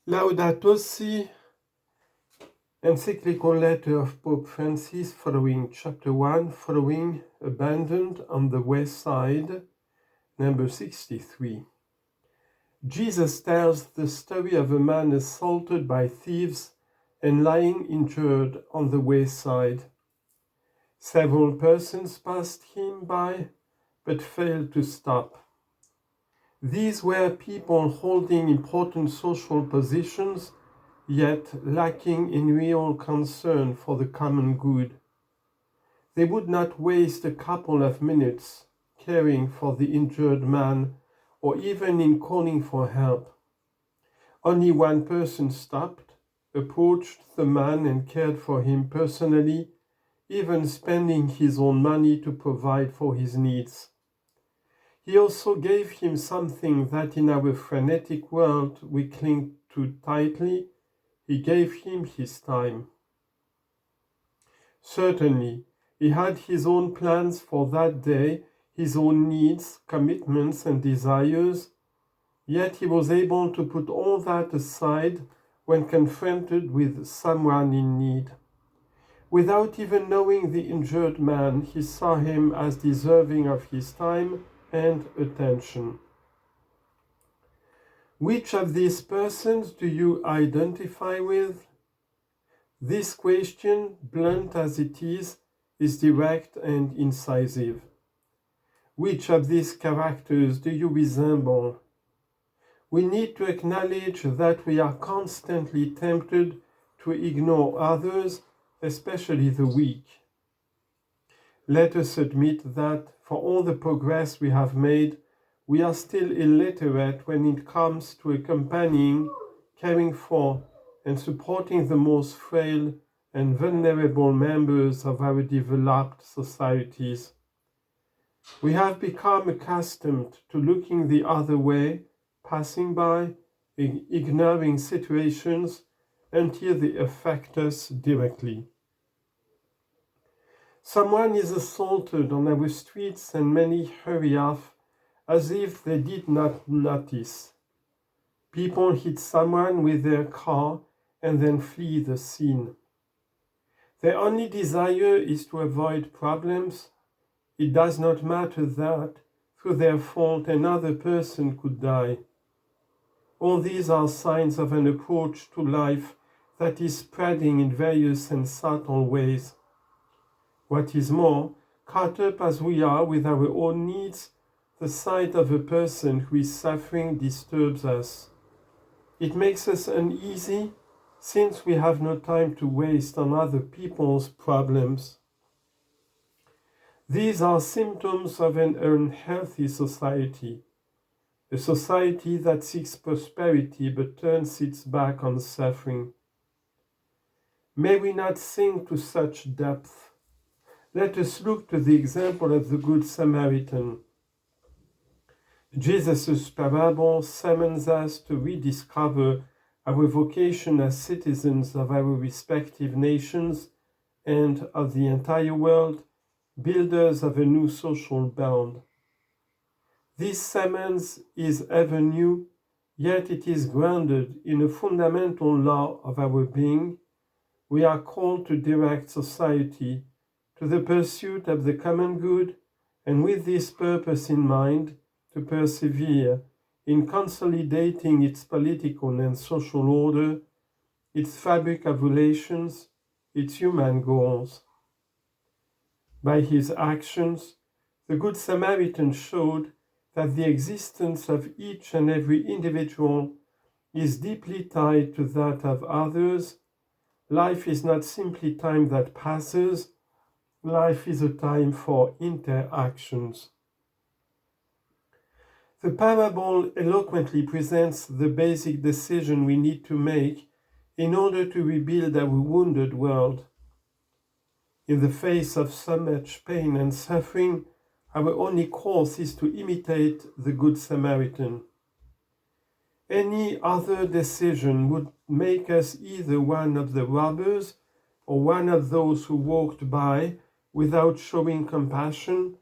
Laudato Si, Encyclical letter of Pope Francis following chapter 1, following Abandoned on the West Side, number 63. Jesus tells the story of a man assaulted by thieves and lying injured on the wayside. Several persons passed him by, but failed to stop. These were people holding important social positions, yet lacking in real concern for the common good. They would not waste a couple of minutes caring for the injured man or even in calling for help. Only one person stopped, approached the man and cared for him personally, even spending his own money to provide for his needs. He also gave him something that in our frenetic world we cling to tightly. He gave him his time. Certainly, he had his own plans for that day, his own needs, commitments, and desires, yet he was able to put all that aside when confronted with someone in need. Without even knowing the injured man, he saw him as deserving of his time and attention. Which of these persons do you identify with? This question, blunt as it is direct and incisive. Which of these characters do you resemble? We need to acknowledge that we are constantly tempted to ignore others, especially the weak. Let us admit that, for all the progress we have made, we are still illiterate when it comes to accompanying, caring for, and supporting the most frail and vulnerable members of our developed societies. We have become accustomed to looking the other way, passing by, ignoring situations until they affect us directly. Someone is assaulted on our streets and many hurry off as if they did not notice. People hit someone with their car and then flee the scene. Their only desire is to avoid problems. It does not matter that, through their fault, another person could die. All these are signs of an approach to life that is spreading in various and subtle ways. What is more, caught up as we are with our own needs, the sight of a person who is suffering disturbs us. It makes us uneasy, since we have no time to waste on other people's problems. These are symptoms of an unhealthy society, a society that seeks prosperity but turns its back on suffering. May we not sink to such depth. Let us look to the example of the Good Samaritan. Jesus' parable summons us to rediscover our vocation as citizens of our respective nations and of the entire world, builders of a new social bond. This summons is ever new, yet it is grounded in a fundamental law of our being. We are called to direct society to the pursuit of the common good, and with this purpose in mind, to persevere in consolidating its political and social order, its fabric of relations, its human goals. By his actions, the Good Samaritan showed that the existence of each and every individual is deeply tied to that of others. Life is not simply time that passes. Life is a time for interactions. The parable eloquently presents the basic decision we need to make in order to rebuild our wounded world. In the face of so much pain and suffering, our only course is to imitate the Good Samaritan. Any other decision would make us either one of the robbers or one of those who walked by without showing compassion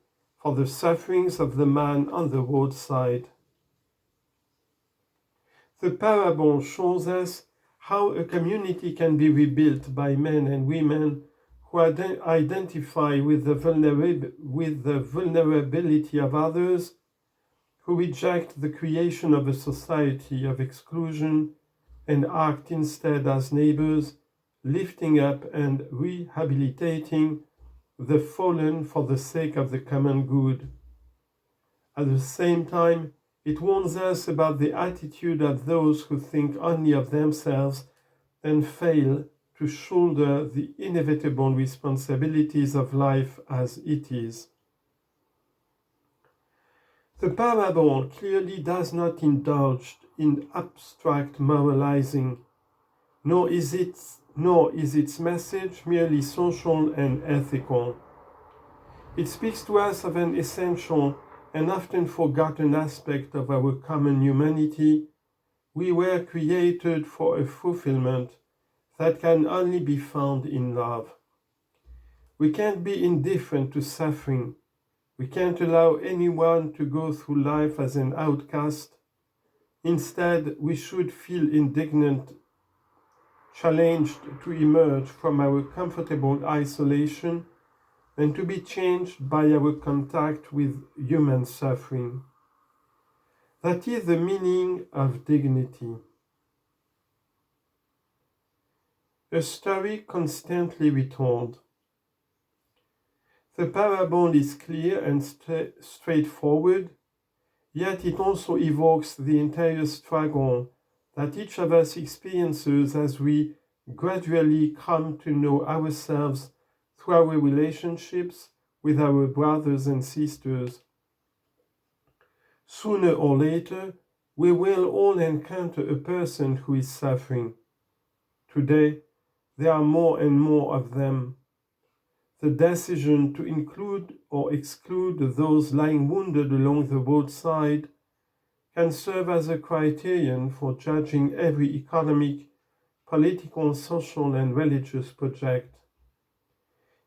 for the sufferings of the man on the roadside. The parable shows us how a community can be rebuilt by men and women who identify with the vulnerability of others, who reject the creation of a society of exclusion and act instead as neighbors, lifting up and rehabilitating the fallen for the sake of the common good. At the same time, it warns us about the attitude of those who think only of themselves and fail to shoulder the inevitable responsibilities of life as it is. The parable clearly does not indulge in abstract moralizing, nor is its message merely social and ethical. It speaks to us of an essential and often forgotten aspect of our common humanity. We were created for a fulfillment that can only be found in love. We can't be indifferent to suffering. We can't allow anyone to go through life as an outcast. Instead, we should feel indignant, challenged to emerge from our comfortable isolation and to be changed by our contact with human suffering. That is the meaning of dignity. A story constantly retold. The parable is clear and straightforward, yet it also evokes the entire struggle that each of us experiences as we gradually come to know ourselves through our relationships with our brothers and sisters. Sooner or later, we will all encounter a person who is suffering. Today, there are more and more of them. The decision to include or exclude those lying wounded along the roadside can serve as a criterion for judging every economic, political, social, and religious project.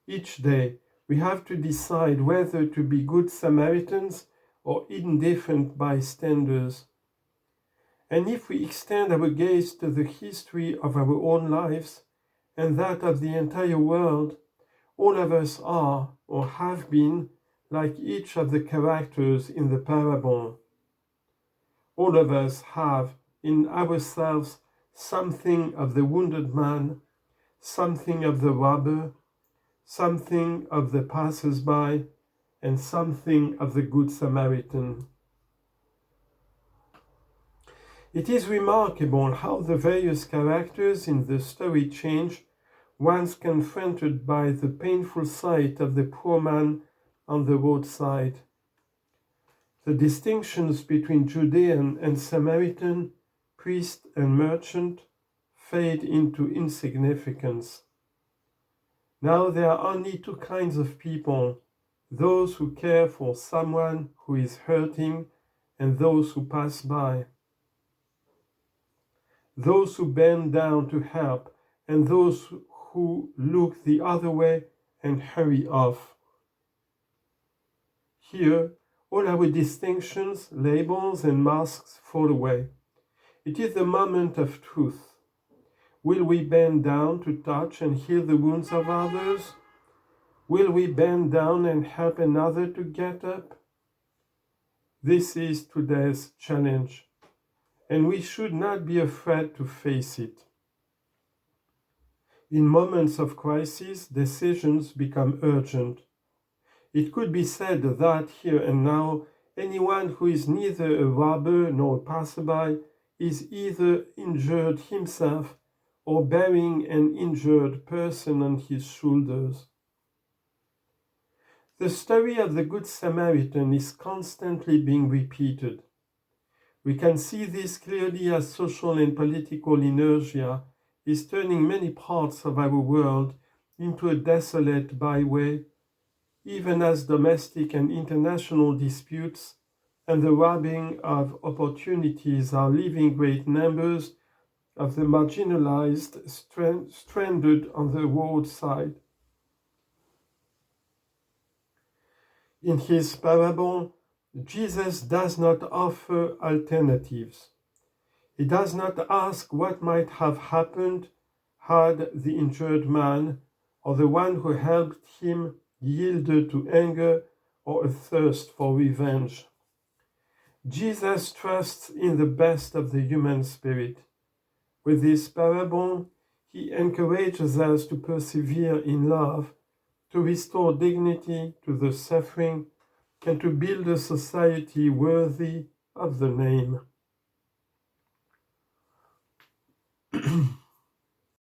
Each day, we have to decide whether to be good Samaritans or indifferent bystanders. And if we extend our gaze to the history of our own lives and that of the entire world, all of us are or have been like each of the characters in the parable. All of us have in ourselves something of the wounded man, something of the robber, something of the passers-by, and something of the Good Samaritan. It is remarkable how the various characters in the story change once confronted by the painful sight of the poor man on the roadside. The distinctions between Judean and Samaritan, priest and merchant, fade into insignificance. Now there are only two kinds of people, those who care for someone who is hurting and those who pass by. Those who bend down to help and those who look the other way and hurry off. Here, all our distinctions, labels, and masks fall away. It is the moment of truth. Will we bend down to touch and heal the wounds of others? Will we bend down and help another to get up? This is today's challenge, and we should not be afraid to face it. In moments of crisis, decisions become urgent. It could be said that here and now, anyone who is neither a robber nor a passerby is either injured himself or bearing an injured person on his shoulders. The story of the Good Samaritan is constantly being repeated. We can see this clearly as social and political inertia is turning many parts of our world into a desolate byway, even as domestic and international disputes and the robbing of opportunities are leaving great numbers of the marginalized stranded on the roadside. In his parable, Jesus does not offer alternatives. He does not ask what might have happened had the injured man or the one who helped him yielded to anger or a thirst for revenge. Jesus trusts in the best of the human spirit. With this parable, he encourages us to persevere in love, to restore dignity to the suffering, and to build a society worthy of the name.